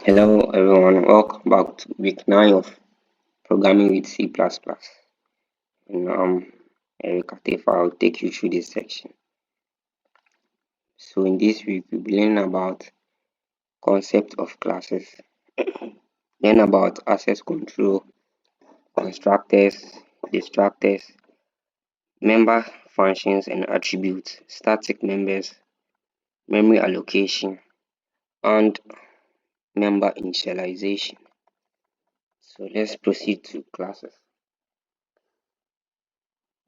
Hello everyone, welcome back to week 9 of programming with C++. And Eric Atefa. I'll take you through this section. So in this week, we'll be learning about concept of classes, learn about access control, constructors, destructors, member functions and attributes, static members, memory allocation, and member initialization. So let's proceed to classes.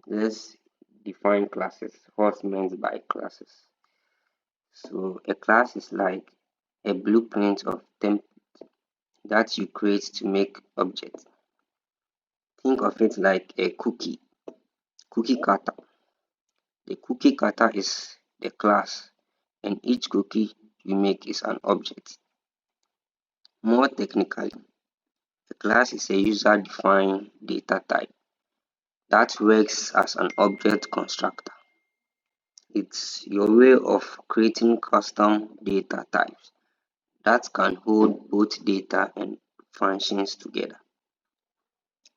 Let's define classes. What's meant by classes? So a class is like a blueprint of template that you create to make objects. Think of it like a cookie cutter. The cookie cutter is the class, and each cookie you make is an object. More technically, a class is a user-defined data type that works as an object constructor. It's your way of creating custom data types that can hold both data and functions together.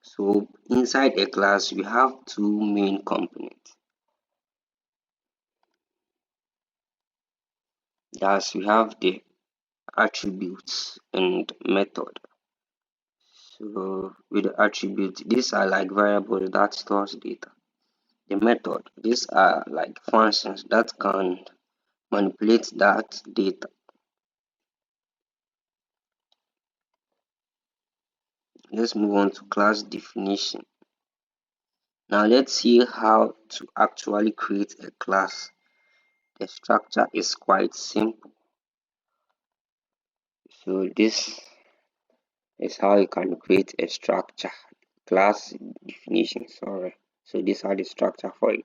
So inside a class, we have two main components. Thus, we have the attributes and method. So with the attributes, these are like variables that stores data. The method, these are like functions that can manipulate that data. Let's move on to class definition. Now let's see how to actually create a class. The structure is quite simple. So this is how you can create a structure. Class definition, sorry. So these are the structure for it.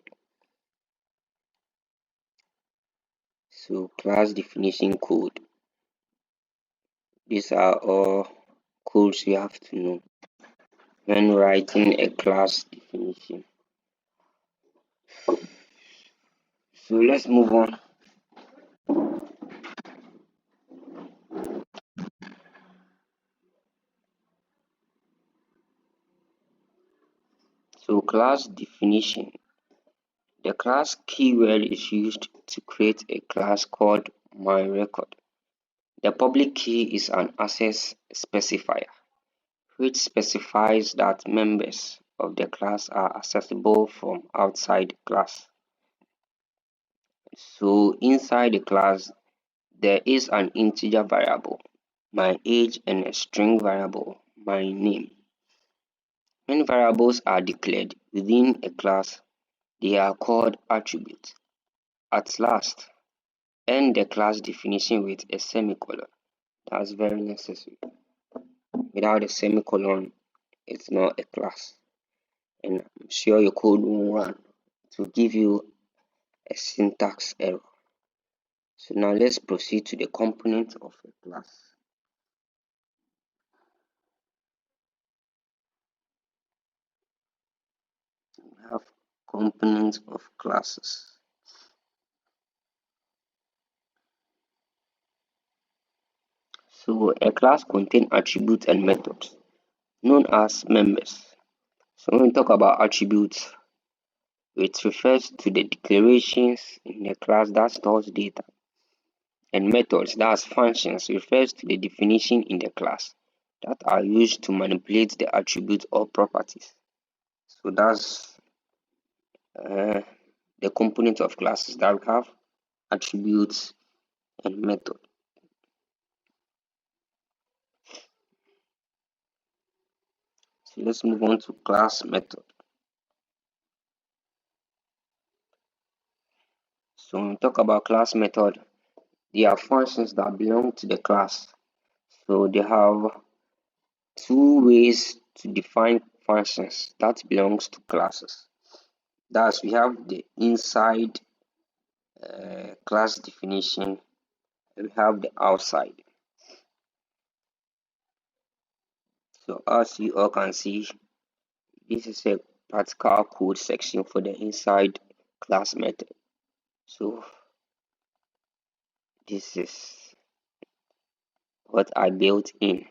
So class definition code. These are all codes you have to know when writing a class definition. So let's move on. So class definition. The class keyword is used to create a class called myRecord. The public key is an access specifier, which specifies that members of the class are accessible from outside the class. So inside the class, there is an integer variable, my age, and a string variable, my name. When variables are declared within a class, they are called attributes. At last, end the class definition with a semicolon. That's very necessary. Without a semicolon, it's not a class. And I'm sure your code won't run. It will give you a syntax error. So now let's proceed to the component of a class. We have components of classes. So a class contains attributes and methods known as members. So when we talk about attributes, it refers to the declarations in the class that stores data. And methods, that's functions, refers to the definition in the class that are used to manipulate the attributes or properties. So that's the components of classes that we have attributes and method. So let's move on to class method. So when we talk about class method, they are functions that belong to the class. So they have two ways to define functions that belongs to classes. Thus, we have the inside class definition, and we have the outside. So as you all can see, this is a particular code section for the inside class method. So this is what are built in.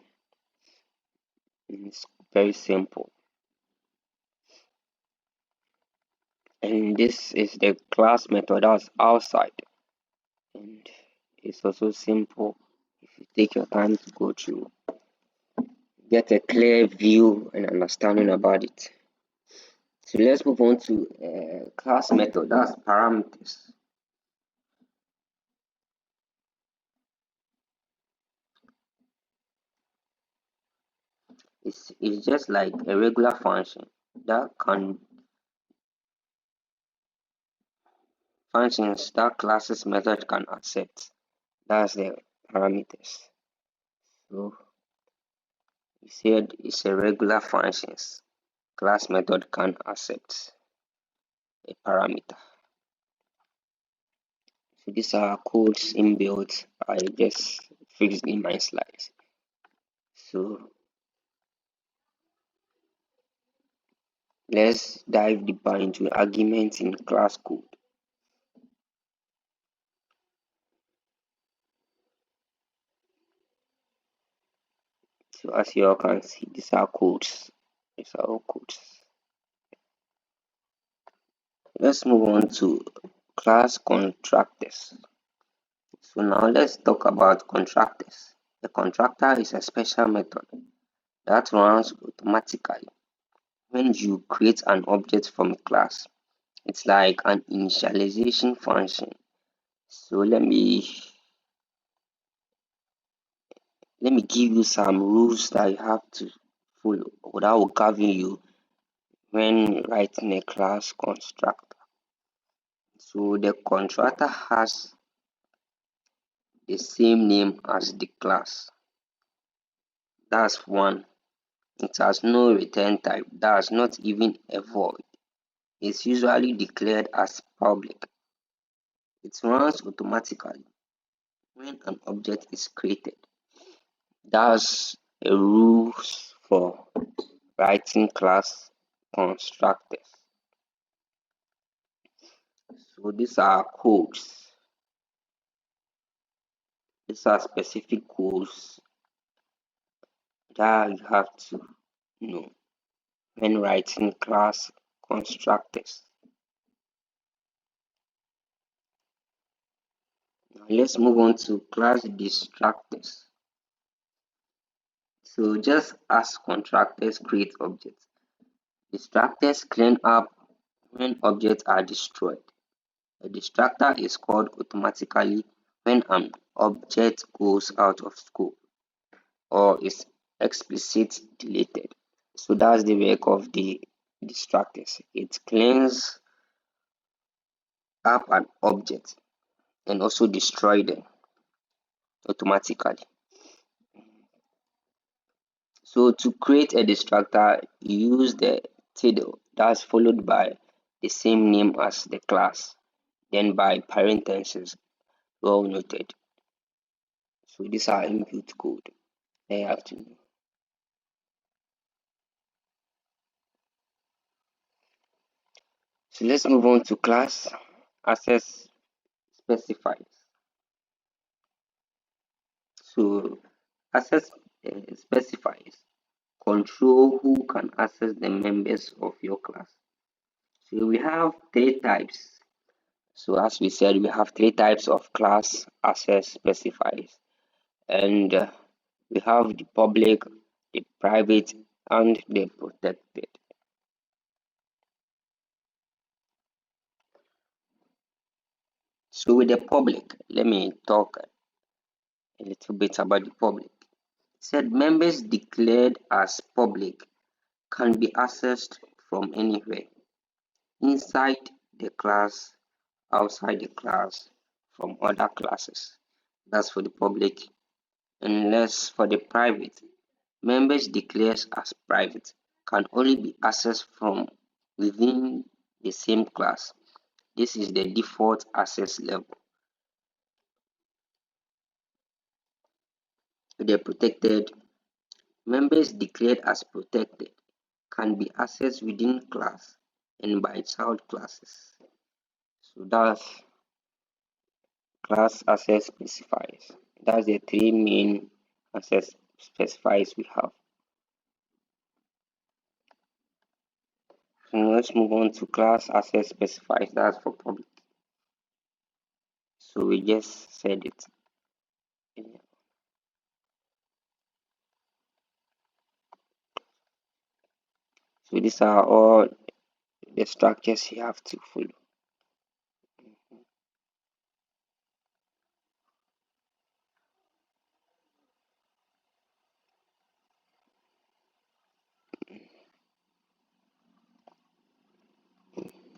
It's very simple. And this is the class method that's outside. And it's also simple if you take your time to go through, get a clear view and understanding about it. So let's move on to class method, that's parameters. It's just like a regular function that can functions that classes method can accept. That's the parameters. So you said it's a regular functions class method can accept a parameter. So these are codes inbuilt. I just fixed in my slides. So let's dive deeper into arguments in class code. So as you all can see, these are codes. These are all codes. Let's move on to class constructors. So now let's talk about constructors. A constructor is a special method that runs automatically when you create an object from a class. It's like an initialization function. So let me give you some rules that you have to follow that will govern you when writing a class constructor. So the constructor has the same name as the class. That's one. It has no return type. That's not even a void. It's usually declared as public. It runs automatically when an object is created. That's a rules for writing class constructors. So these are codes. These are specific codes that you have to know when writing class constructors. Now let's move on to class destructors. So just as constructors create objects, destructors clean up when objects are destroyed. A destructor is called automatically when an object goes out of scope or is explicitly deleted. So that's the work of the destructors. It cleans up an object and also destroy them automatically. So to create a destructor, you use the title that's followed by the same name as the class, then by parentheses, well noted. So these are input code. I have to know. So let's move on to class access specifiers. So access specifies control who can access the members of your class. So we have three types. So as we said, we have three types of class access specifiers, and we have the public, the private, and the protected. So with the public, let me talk a little bit about the public. It said members declared as public can be accessed from anywhere, inside the class, outside the class, from other classes. That's for the public. Unless for the private, members declared as private can only be accessed from within the same class. This is the default access level. The protected, members declared as protected can be accessed within class and by child classes. So that's class access specifiers. That's the three main access specifiers we have. So let's move on to class access specifiers. That's for public. So we just said it. So these are all the structures you have to follow.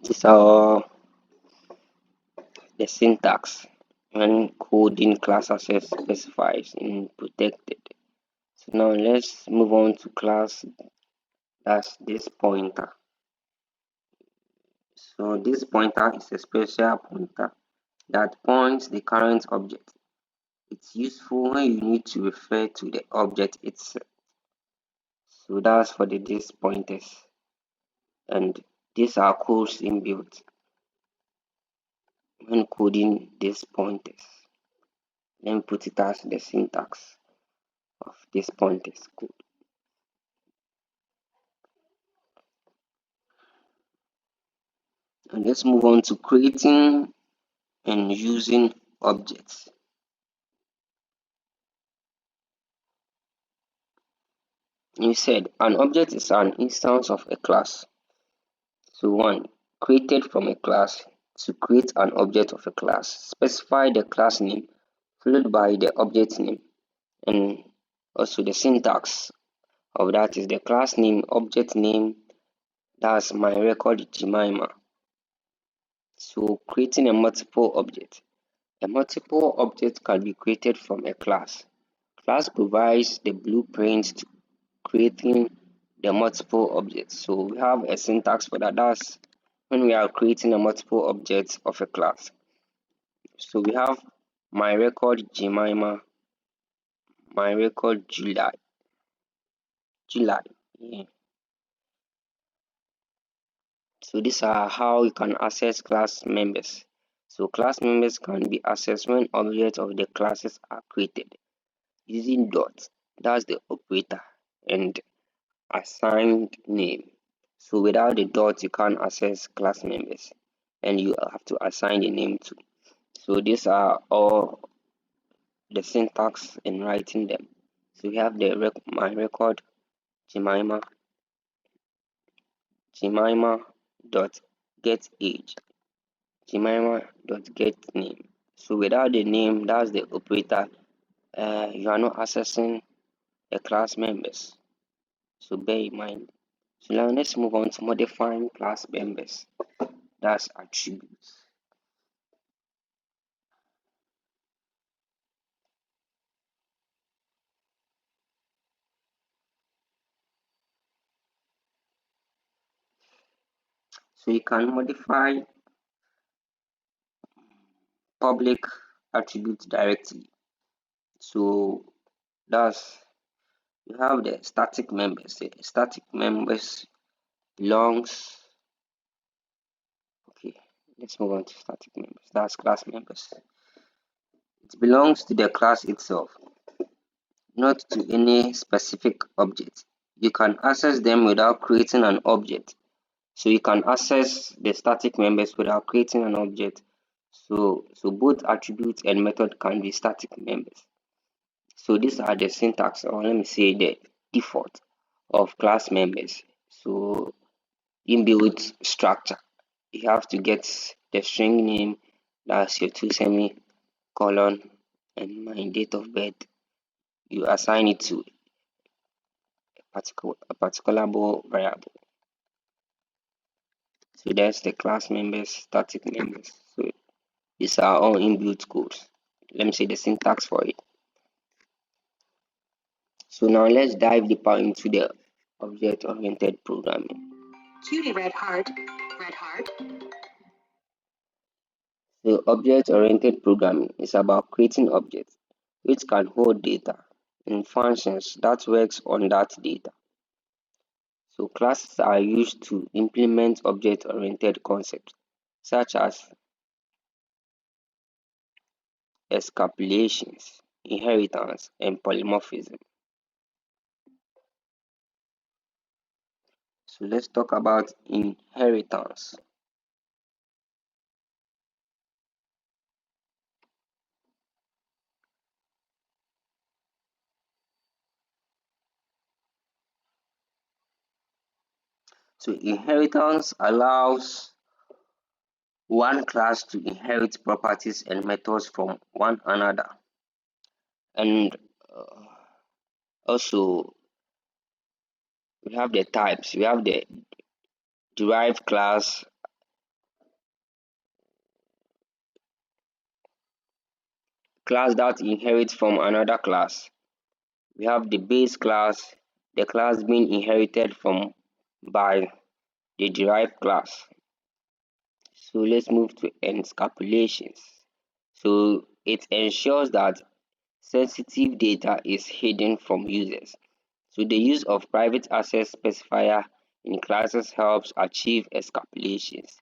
These are all the syntax when coding class access specifiers in protected. So now let's move on to class. That's this pointer. So this pointer is a special pointer that points the current object. It's useful when you need to refer to the object itself. So that's for the this pointers, and these are codes inbuilt when coding these pointers. Let me put it as the syntax of this pointers code. And let's move on to creating and using objects. You said an object is an instance of a class. So one, created from a class. To create an object of a class, specify the class name followed by the object name, and also the syntax of that is the class name, object name. That's my record Jemima. So creating a multiple object. A multiple object can be created from a class. Class provides the blueprint to creating the multiple objects. So we have a syntax for that. That's when we are creating a multiple object of a class. So we have my record Jemima, my record July. Yeah. So these are how you can access class members. So class members can be accessed when objects of the classes are created using dot. That's the operator, and assigned name. So without the dot, you can't access class members, and you have to assign the name too. So these are all the syntax in writing them. So we have the my record Jemima dot get age, Jemima dot get name. So without the name, that's the operator. You are not accessing the class members. So bear in mind. So now let's move on to modifying class members. That's attributes. So you can modify public attributes directly. So that's you have the static members. The static members belongs. Okay, let's move on to static members. That's class members. It belongs to the class itself, not to any specific object. You can access them without creating an object. So you can access the static members without creating an object. So both attributes and method can be static members. So these are the syntax, or let me say the default of class members. So inbuilt structure. You have to get the string name, that's your two semicolon, and my date of birth. You assign it to a particular variable. So that's the class members, static members. So these are all inbuilt codes. Let me say the syntax for it. So now let's dive deeper into the object-oriented programming. Cutie red heart, red heart. So object-oriented programming is about creating objects which can hold data and functions that works on that data. So classes are used to implement object-oriented concepts such as extrapolations, inheritance, and polymorphism. So let's talk about inheritance. So inheritance allows one class to inherit properties and methods from one another. And also we have the types. We have the derived class, class that inherits from another class. We have the base class, the class being inherited from by the derived class. So let's move to encapsulations. So it ensures that sensitive data is hidden from users. So the use of private access specifier in classes helps achieve escapulations.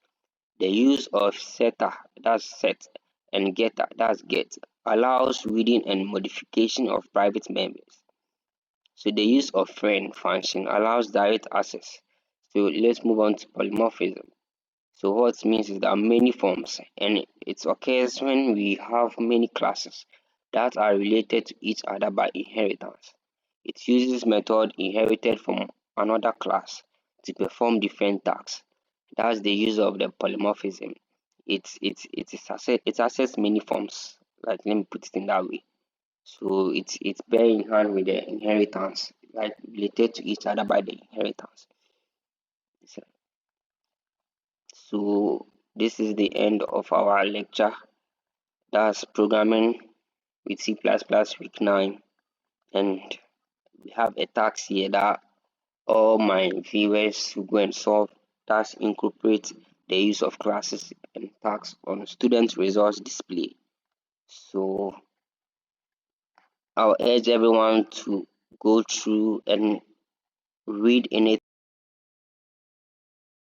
The use of setter, that's set, and getter, that's get, allows reading and modification of private members. So the use of friend function allows direct access. So let's move on to polymorphism. So what it means is that many forms, and it occurs when we have many classes that are related to each other by inheritance. It uses method inherited from another class to perform different tasks. That's the use of the polymorphism. It access many forms. Like let me put it in that way. So it's very in hand with the inheritance, like related to each other by the inheritance. So so this is the end of our lecture. That's programming with C++ week 9, and we have a task here that all my viewers will go and solve. That's incorporate the use of classes and tags on student results display. So I'll urge everyone to go through and read in it